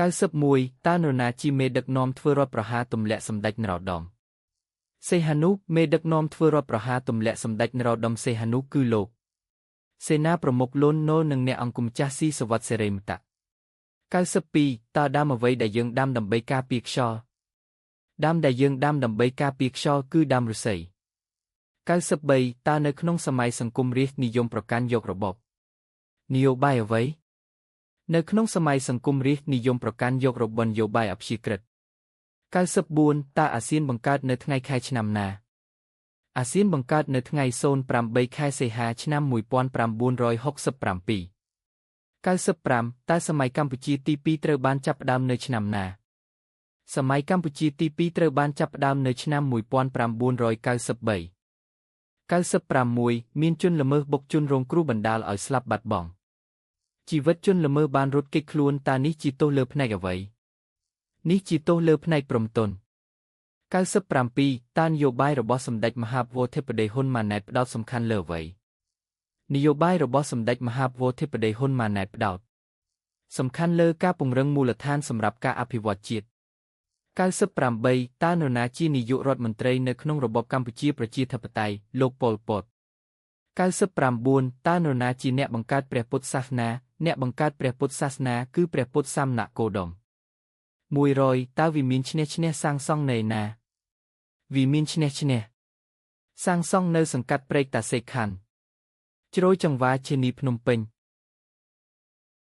91តើនរណាជាមេដឹកនាំធ្វើរដ្ឋប្រហារទម្លាក់សម្ដេចនរោត្តមសីហនុមេដឹកនាំធ្វើរដ្ឋប្រហារទម្លាក់សម្ដេចនរោត្តមសីហនុគឺលោកសេនាប្រមុខលន់នល់និងអ្នកអង្គម្ចាស់ស៊ីសវត្តសេរីមតៈ92តើដើមអ្វីដែលយើងដាំដើម្បីការពារខ្យល់ដើមដែលយើងដាំដើម្បីការពារខ្យល់គឺដើមឫស្សី93តើនៅក្នុងសម័យសង្គមរាស្ត្រនិយមប្រកាន់យករបបនយោបាយអ្វីនៅក្នុងសម័យសង្គមរាស្ត្រនិយមប្រកាន់យករបបនយោបាយអព្យាក្រឹត94តើអាស៊ានបង្កើតនៅថ្ងៃខែឆ្នាំណាអាស៊ានបង្កើតនៅថ្ងៃ08ខែសីហាឆ្នាំ1967 95តើសម័យកម្ពុជាទី2ត្រូវបានចាប់ផ្ដើមនៅឆ្នាំណាសម័យកម្ពុជាទី2ត្រូវបានចាប់ផ្ដើមនៅឆ្នាំ1993 96មានជនល្មើសបុកជនរងគ្រោះបណ្ដាលឲ្យស្លាប់បាត់បង់ជីវិតជនល្មើសបានរត់គេចខ្លួនតើនេះជាទោសលើផ្នែកអ្វីនេះជាទោសលើផ្នែកព្រំទណ្ឌ97តើនយោបាយរបស់សម្ដេចមហាវរធិបតីហ៊ុនម៉ាណែតផ្ដោតសំខាន់លើអ្វីនយោបាយរបស់សម្ដេចមហាវរធិបតីហ៊ុនម៉ាណែតផ្ដោតសំខាន់លើការពង្រឹងមូលដ្ឋានសម្រាប់ការអភិវឌ្ឍជាតិ98តើនរណាជានាយករដ្ឋមន្ត្រីនៅក្នុងរបបកម្ពុជាប្រជាធិបតេយ្យលោកប៉ុល ពត99តើនរណាជាអ្នកបង្កើតព្រះពុទ្ធសាសនាអ្នកបង្កើតព្រះពុទ្ធសាសនាគឺព្រះពុទ្ធសាមណគោតម100តើវិមានឈ្នះឈ្នះសាងសង់នៅណាវិមានឈ្នះឈ្នះសាងសង់នៅសង្កាត់ព្រែកតាសេកខណ្ឌជ្រោយចង្វារឈានីភ្នំពេញ